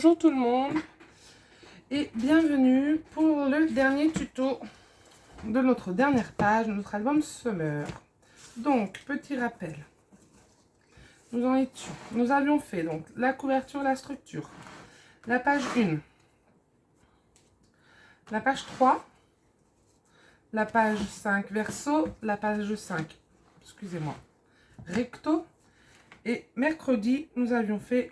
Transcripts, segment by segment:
Bonjour tout le monde et bienvenue pour le dernier tuto de notre dernière page de notre album Summer. Donc, petit rappel. Nous en étions. Nous avions fait donc la couverture, la structure, la page 1, la page 3, la page 5 verso, la page 5, excusez-moi, recto. Et mercredi, nous avions fait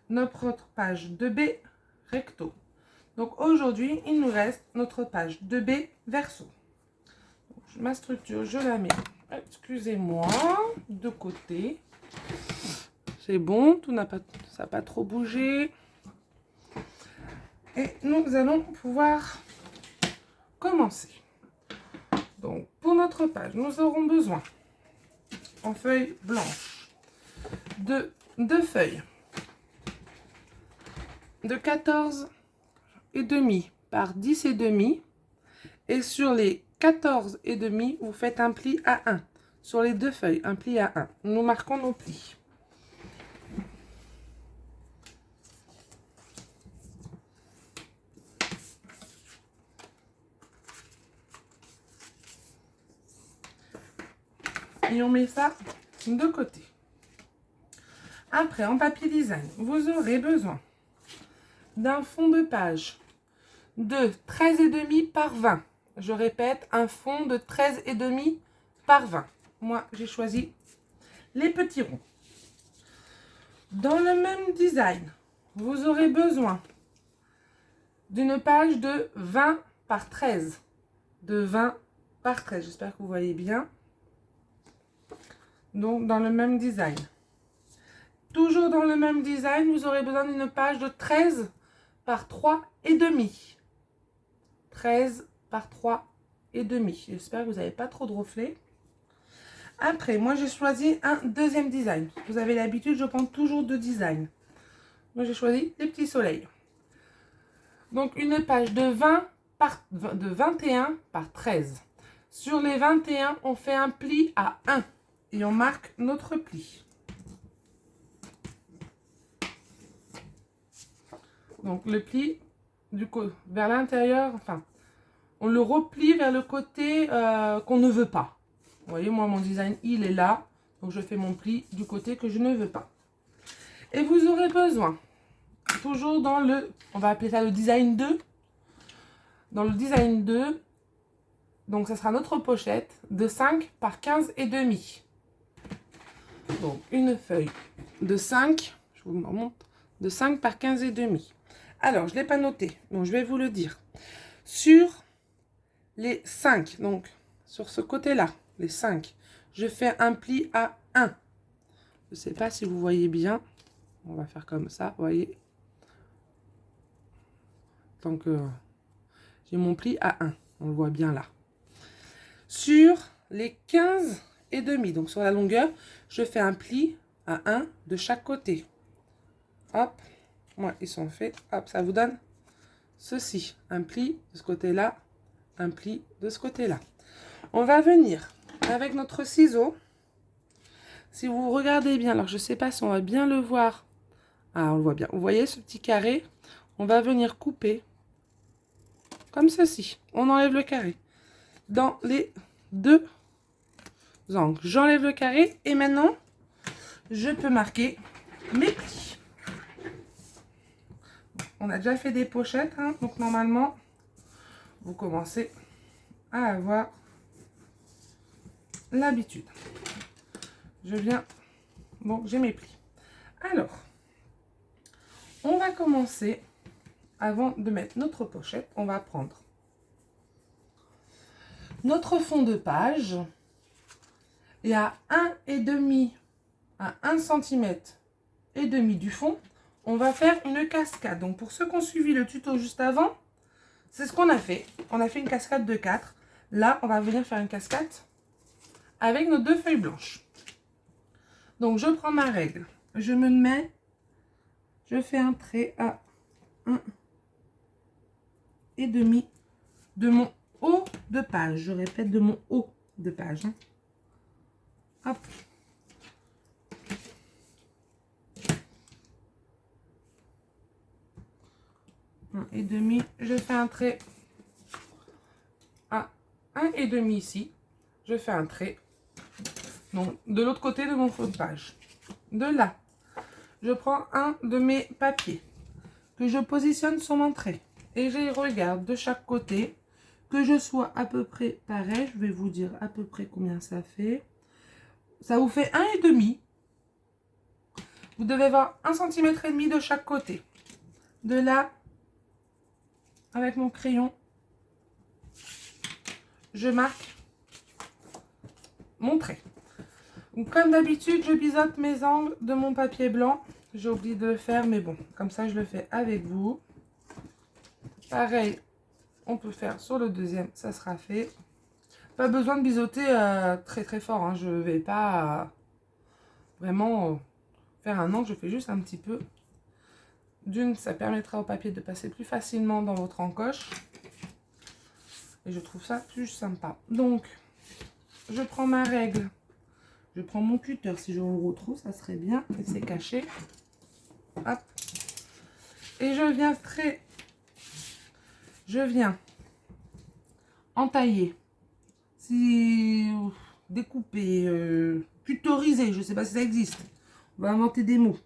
notre page 2B recto. Donc aujourd'hui, il nous reste notre page 2B verso. Donc, ma structure, je la mets, excusez-moi, de côté. C'est bon, tout n'a pas, ça n'a pas trop bougé. Et nous allons pouvoir commencer. Donc pour notre page, nous aurons besoin en feuille blanche de 2 feuilles de 14 et demi par 10 et demi, et sur les 14 et demi vous faites un pli à 1 sur les 2 feuilles, un pli à 1. Nous marquons nos plis. Et on met ça de côté. Après, en papier design, vous aurez besoin d'un fond de page de 13 et demi par 20. Je répète, un fond de 13 et demi par 20. Moi, j'ai choisi les petits ronds. Dans le même design, vous aurez besoin d'une page de 20 par 13. De 20 par 13. J'espère que vous voyez bien. Donc, dans le même design. Toujours dans le même design, vous aurez besoin d'une page de 13 par 3 et demi. 13 par 3 et demi. J'espère que vous n'avez pas trop de reflets. Après, moi, j'ai choisi un deuxième design. Vous avez l'habitude, je prends toujours 2 designs. Moi, j'ai choisi les petits soleils. Donc, une page de 21 par 13. Sur les 21, on fait un pli à 1 et on marque notre pli. Donc, le pli vers l'intérieur, enfin, on le replie vers le côté qu'on ne veut pas. Vous voyez, moi, mon design, il est là. Donc, je fais mon pli du côté que je ne veux pas. Et vous aurez besoin, toujours dans le, on va appeler ça le design 2. Dans le design 2, donc, ça sera notre pochette de 5 par 15 et demi. Donc, une feuille de 5, je vous montre, de 5 par 15 et demi. Alors, je ne l'ai pas noté, donc je vais vous le dire. Sur les 5, donc, sur ce côté-là, les 5, je fais un pli à 1. Je ne sais pas si vous voyez bien. On va faire comme ça, vous voyez. Donc, j'ai mon pli à 1. On le voit bien là. Sur les 15 et demi, donc sur la longueur, je fais un pli à 1 de chaque côté. Hop, moi, ils sont faits. Hop, ça vous donne ceci. Un pli de ce côté-là, un pli de ce côté-là. On va venir avec notre ciseau. Si vous regardez bien, alors je ne sais pas si on va bien le voir. Ah, on le voit bien. Vous voyez ce petit carré? On va venir couper comme ceci. On enlève le carré dans les 2 angles. J'enlève le carré et maintenant, je peux marquer mes plis. On a déjà fait des pochettes, hein, donc normalement, vous commencez à avoir l'habitude. Je viens, bon, j'ai mes plis. Alors, on va commencer, avant de mettre notre pochette, on va prendre notre fond de page et à 1,5 à 1 cm et demi du fond, on va faire une cascade. Donc pour ceux qui ont suivi le tuto juste avant, c'est ce qu'on a fait. On a fait une cascade de 4. Là, on va venir faire une cascade avec nos 2 feuilles blanches. Donc je prends ma règle. Je me mets, je fais un trait à 1,5 de mon haut de page. Je répète, de mon haut de page. Hein. Hop. 1,5, je fais un trait à 1,5 ici, je fais un trait, donc de l'autre côté de mon fond de page. De là, je prends un de mes papiers que je positionne sur mon trait et je regarde de chaque côté que je sois à peu près pareil. Je vais vous dire à peu près combien ça fait. Ça vous fait 1,5. Vous devez avoir 1,5 cm de chaque côté. De là, avec mon crayon, je marque mon trait. Donc, comme d'habitude, je biseaute mes angles de mon papier blanc. J'ai oublié de le faire, mais bon, comme ça, je le fais avec vous. Pareil, on peut faire sur le deuxième, ça sera fait. Pas besoin de biseauter très très fort, hein. Je ne vais pas vraiment faire un angle, je fais juste un petit peu. D'une, ça permettra au papier de passer plus facilement dans votre encoche. Et je trouve ça plus sympa. Donc, je prends ma règle. Je prends mon cutter, si je le retrouve, ça serait bien. Et c'est caché. Hop. Et je viens entailler. Si découper, cutteriser, je ne sais pas si ça existe. On va inventer des mots.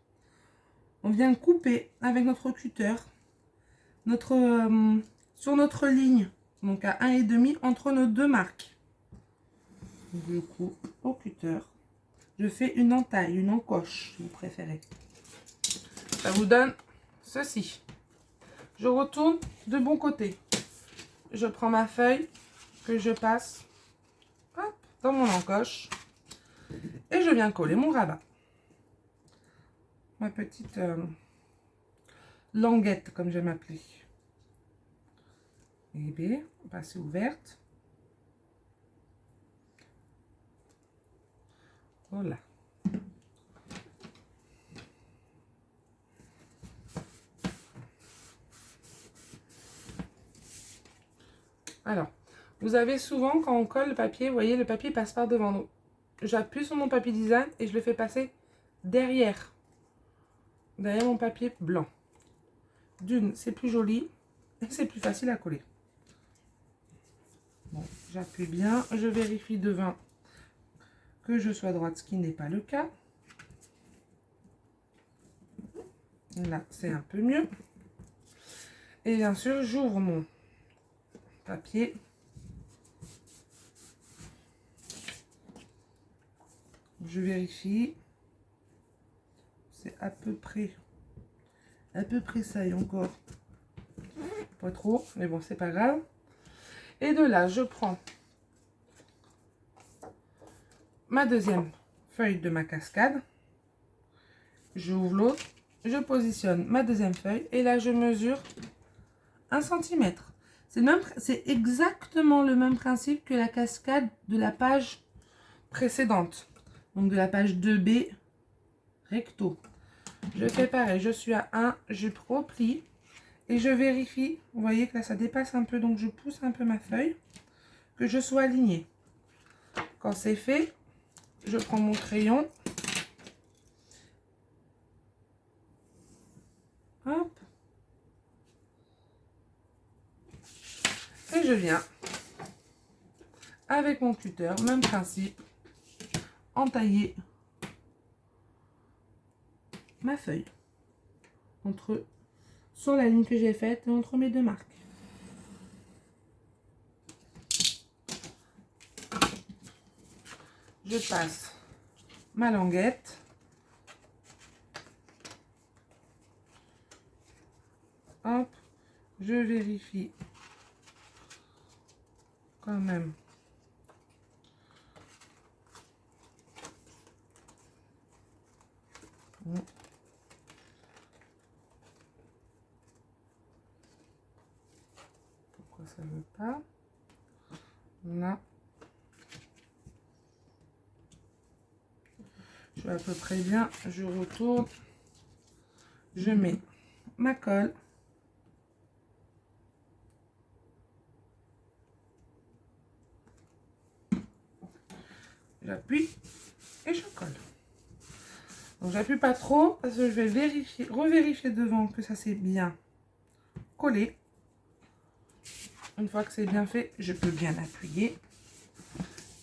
On vient couper avec notre cutter sur notre ligne, donc à 1,5 entre nos deux marques. Du coup, au cutter, je fais une entaille, une encoche, si vous préférez. Ça vous donne ceci. Je retourne de bon côté. Je prends ma feuille que je passe hop, dans mon encoche et je viens coller mon rabat. Ma petite languette, comme j'aime appeler. Et bien, passer ouverte. Voilà. Alors, vous avez souvent, quand on colle le papier, vous voyez, le papier passe par devant nous. J'appuie sur mon papier design et je le fais passer derrière mon papier blanc. D'une, c'est plus joli et c'est plus facile à coller. Bon, j'appuie bien, je vérifie devant que je sois droite, ce qui n'est pas le cas. Là, c'est un peu mieux. Et bien sûr, j'ouvre mon papier. Je vérifie. C'est à peu près ça et encore. Pas trop, mais bon, c'est pas grave. Et de là, je prends ma deuxième feuille de ma cascade. J'ouvre l'autre. Je positionne ma deuxième feuille. Et là, je mesure 1 cm. C'est exactement le même principe que la cascade de la page précédente. Donc, de la page 2B recto. Je fais pareil. Je suis à 1. Je replie. Et je vérifie. Vous voyez que là, ça dépasse un peu. Donc, je pousse un peu ma feuille. Que je sois alignée. Quand c'est fait, je prends mon crayon. Hop. Et je viens avec mon cutter, même principe, entailler ma feuille sur la ligne que j'ai faite entre mes deux marques. Je passe ma languette. Hop, je vérifie quand même. Bon. Pourquoi ça ne veut pas? Là. Je suis à peu près bien. Je retourne. Je mets ma colle. J'appuie et je colle. Donc j'appuie pas trop parce que je vais revérifier devant que ça c'est bien coller. Une fois que c'est bien fait, je peux bien appuyer.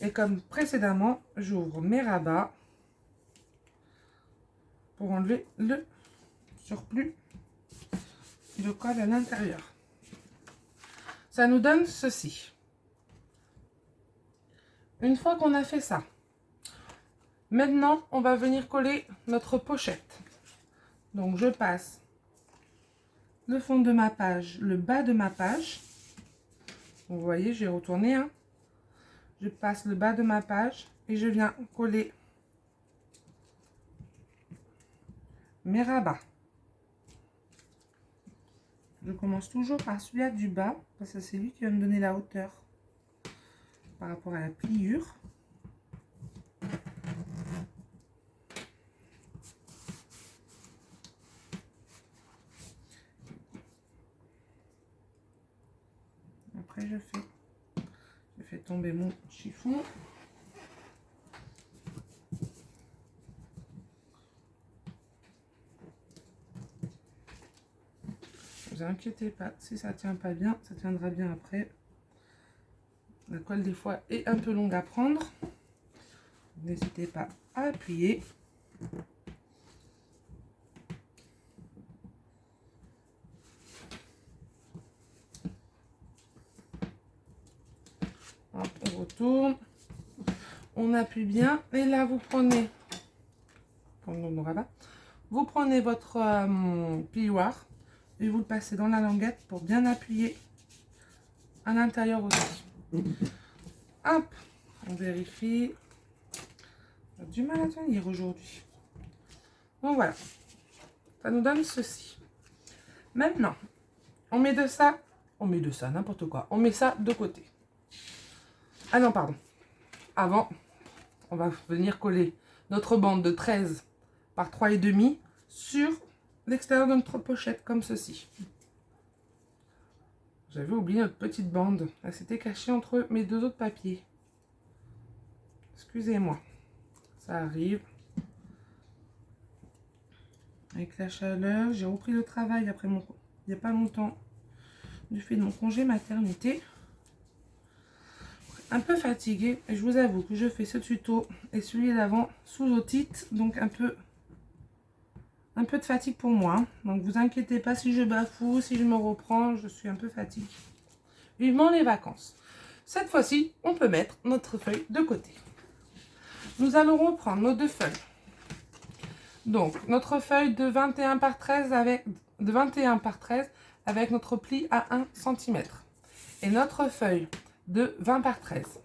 Et comme précédemment, j'ouvre mes rabats pour enlever le surplus de colle à l'intérieur. Ça nous donne ceci. Une fois qu'on a fait ça, maintenant, on va venir coller notre pochette. Donc, je passe le fond de ma page, le bas de ma page. Vous voyez, j'ai retourné. Hein. Je passe le bas de ma page et je viens coller mes rabats. Je commence toujours par celui-là du bas, parce que c'est lui qui va me donner la hauteur par rapport à la pliure. Après, je fais tomber mon chiffon. Ne vous inquiétez pas, si ça tient pas bien, ça tiendra bien après. La colle des fois est un peu longue à prendre. N'hésitez pas à appuyer. Hop, on retourne. On appuie bien. Et là, vous prenez, vous prenez votre plioir et vous le passez dans la languette pour bien appuyer à l'intérieur aussi. Hop, on vérifie. On a du mal à tenir aujourd'hui. Donc voilà, ça nous donne ceci. Maintenant, on met de ça, n'importe quoi. On met ça de côté. Ah non, pardon. Avant, on va venir coller notre bande de 13 par 3,5 sur l'extérieur de notre pochette, comme ceci. J'avais oublié notre petite bande. Elle s'était cachée entre mes deux autres papiers. Excusez-moi. Ça arrive. Avec la chaleur, j'ai repris le travail après il n'y a pas longtemps, du fait de mon congé maternité. Un peu fatiguée, et je vous avoue que je fais ce tuto et celui d'avant sous otite, donc un peu de fatigue pour moi. Donc vous inquiétez pas si je bafoue, si je me reprends, je suis un peu fatiguée. Vivement les vacances. Cette fois-ci, on peut mettre notre feuille de côté. Nous allons reprendre nos deux feuilles. Donc, notre feuille de 21 par 13 avec notre pli à 1 cm. Et notre feuille de 20 par 13.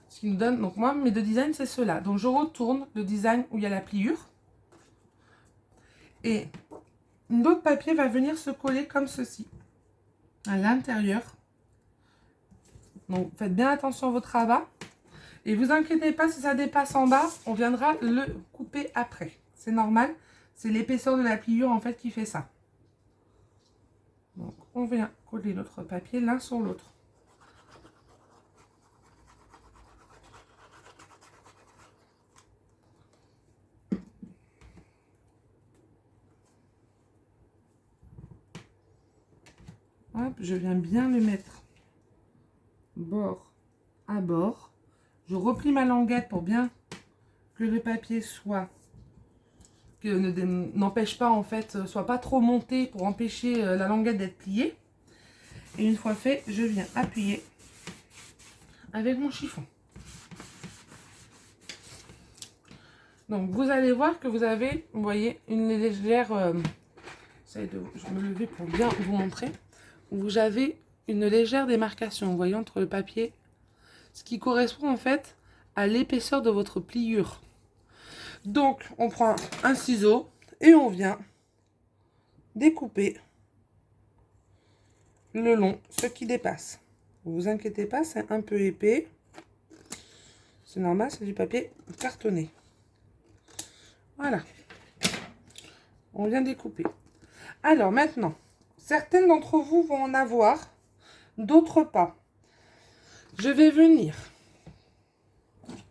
Ce qui nous donne, donc moi, mes deux designs, c'est ceux-là. Donc, je retourne le design où il y a la pliure. Et l'autre papier va venir se coller comme ceci, à l'intérieur. Donc, faites bien attention à votre rabat. Et vous inquiétez pas, si ça dépasse en bas, on viendra le couper après. C'est normal, c'est l'épaisseur de la pliure en fait qui fait ça. Donc on vient coller notre papier l'un sur l'autre. Hop, je viens bien le mettre bord à bord. Je replie ma languette pour bien que le papier n'empêche pas en fait, soit pas trop monté pour empêcher la languette d'être pliée. Et une fois fait, je viens appuyer avec mon chiffon. Donc vous allez voir que vous avez, vous voyez, une légère, je vais me lever pour bien vous montrer, vous avez une légère démarcation, vous voyez, entre le papier, ce qui correspond en fait à l'épaisseur de votre pliure. Donc on prend un ciseau et on vient découper le long, ce qui dépasse. Ne vous inquiétez pas, c'est un peu épais. C'est normal, c'est du papier cartonné. Voilà. On vient découper. Alors maintenant, certaines d'entre vous vont en avoir, d'autres pas. Je vais venir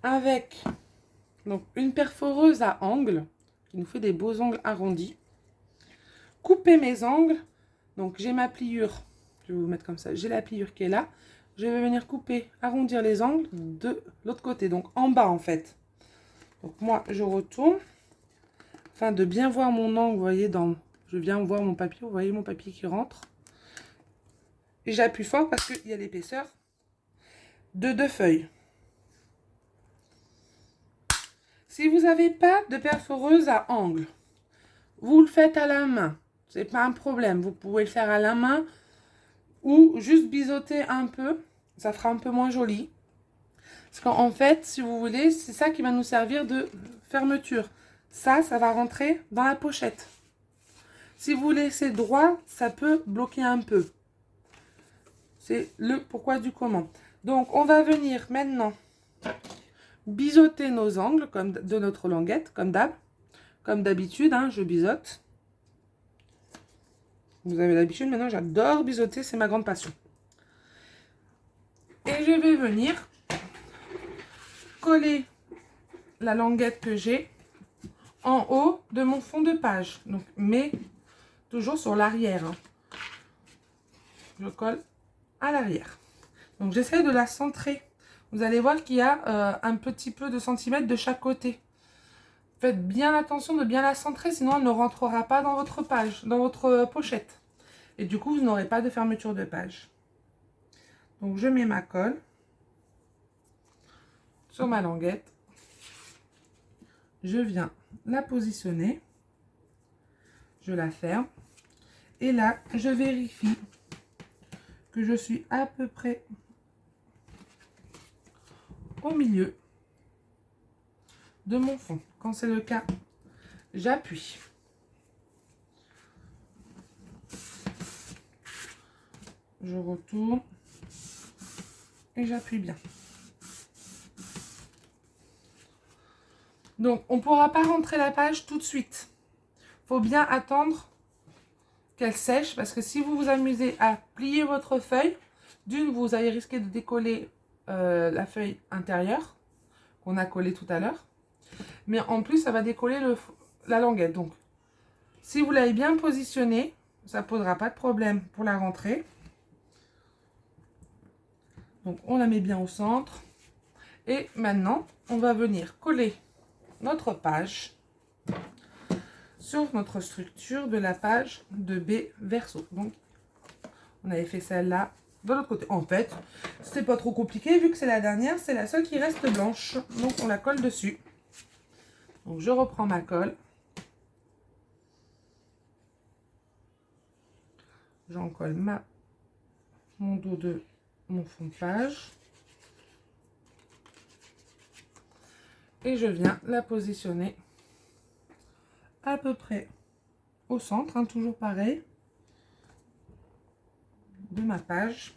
avec donc, une perforeuse à angle, qui nous fait des beaux angles arrondis. Couper mes angles Donc j'ai ma pliure, je vais vous mettre comme ça, j'ai la pliure qui est là. Je vais venir couper, arrondir les angles de l'autre côté, donc en bas en fait. Donc moi je retourne, afin de bien voir mon angle, vous voyez, je viens voir mon papier, vous voyez mon papier qui rentre. Et j'appuie fort parce qu'il y a l'épaisseur de 2 feuilles. Si vous n'avez pas de perforeuse à angle, vous le faites à la main. C'est pas un problème. Vous pouvez le faire à la main ou juste biseauter un peu. Ça fera un peu moins joli. Parce qu'en fait, si vous voulez, c'est ça qui va nous servir de fermeture. Ça va rentrer dans la pochette. Si vous laissez droit, ça peut bloquer un peu. C'est le pourquoi du comment. Donc, on va venir maintenant biseauter nos angles comme de notre languette, comme d'habitude, hein, je biseaute. Vous avez l'habitude, maintenant j'adore biseauter, c'est ma grande passion. Et je vais venir coller la languette que j'ai en haut de mon fond de page. Donc, mais toujours sur l'arrière. Hein. Je colle à l'arrière. Donc j'essaie de la centrer. Vous allez voir qu'il y a un petit peu de centimètres de chaque côté. Faites bien attention de bien la centrer, sinon elle ne rentrera pas dans votre page, dans votre pochette. Et du coup, vous n'aurez pas de fermeture de page. Donc je mets ma colle sur ma languette. Je viens la positionner. Je la ferme. Et là, je vérifie que je suis à peu près au milieu de mon fond. Quand c'est le cas, j'appuie. Je retourne et j'appuie bien. Donc, on ne pourra pas rentrer la page tout de suite. Il faut bien attendre qu'elle sèche parce que si vous vous amusez à plier votre feuille, d'une, vous allez risquer de décoller la feuille intérieure qu'on a collée tout à l'heure. Mais en plus, ça va décoller la languette. Donc, si vous l'avez bien positionnée, ça ne posera pas de problème pour la rentrée. Donc, on la met bien au centre. Et maintenant, on va venir coller notre page sur notre structure de la page de B verso. Donc, on avait fait celle-là de l'autre côté. En fait, c'est pas trop compliqué vu que c'est la dernière, c'est la seule qui reste blanche. Donc, on la colle dessus. Donc, je reprends ma colle. J'en colle mon dos de mon fond de page. Et je viens la positionner à peu près au centre, hein, toujours pareil, de ma page.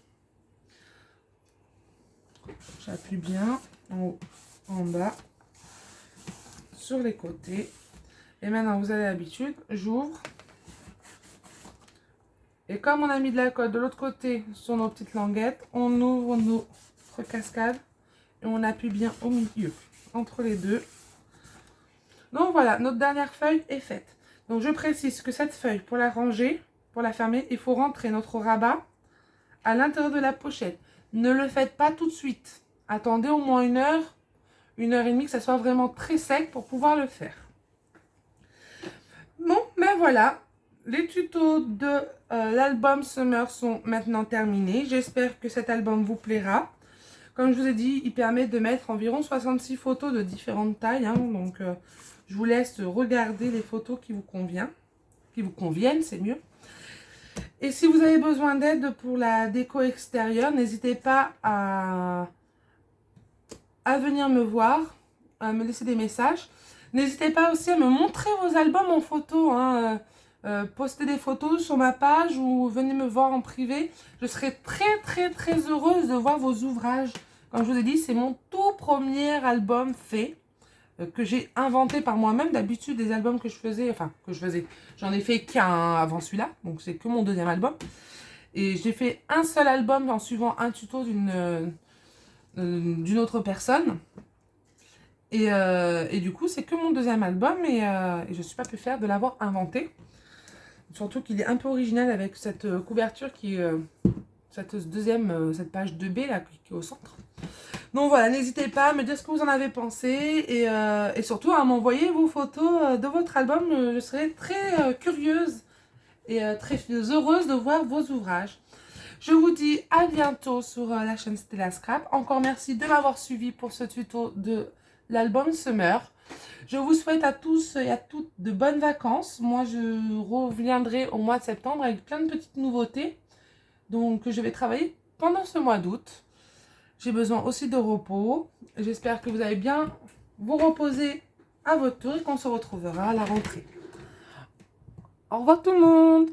J'appuie bien en haut, en bas, sur les côtés. Et maintenant, vous avez l'habitude, j'ouvre. Et comme on a mis de la colle de l'autre côté sur nos petites languettes, on ouvre notre cascade et on appuie bien au milieu, entre les deux. Donc voilà, notre dernière feuille est faite. Donc je précise que cette feuille, pour la ranger, pour la fermer, il faut rentrer notre rabat à l'intérieur de la pochette. Ne le faites pas tout de suite. Attendez au moins 1 heure, 1h30, que ça soit vraiment très sec pour pouvoir le faire. Bon, ben voilà. Les tutos de l'album Summer sont maintenant terminés. J'espère que cet album vous plaira. Comme je vous ai dit, il permet de mettre environ 66 photos de différentes tailles. Hein, donc, je vous laisse regarder les photos qui vous conviennent, c'est mieux. Et si vous avez besoin d'aide pour la déco extérieure, n'hésitez pas à venir me voir, à me laisser des messages. N'hésitez pas aussi à me montrer vos albums en photo. Hein, postez des photos sur ma page ou venez me voir en privé. Je serai très très très heureuse de voir vos ouvrages. Comme je vous ai dit, c'est mon tout premier album fait, que j'ai inventé par moi-même. D'habitude, des albums que je faisais, j'en ai fait qu'un avant celui-là, donc c'est que mon deuxième album. Et j'ai fait un seul album en suivant un tuto d'une autre personne. Et du coup, c'est que mon deuxième album et je ne suis pas plus fière de l'avoir inventé. Surtout qu'il est un peu original avec cette couverture qui est cette page 2B là, qui est au centre. Donc voilà, n'hésitez pas à me dire ce que vous en avez pensé et surtout à m'envoyer vos photos de votre album. Je serai très curieuse et très heureuse de voir vos ouvrages. Je vous dis à bientôt sur la chaîne Stella Scrap. Encore merci de m'avoir suivi pour ce tuto de l'album Summer. Je vous souhaite à tous et à toutes de bonnes vacances. Moi, je reviendrai au mois de septembre avec plein de petites nouveautés. Donc, je vais travailler pendant ce mois d'août. J'ai besoin aussi de repos. J'espère que vous allez bien vous reposer à votre tour et qu'on se retrouvera à la rentrée. Au revoir tout le monde!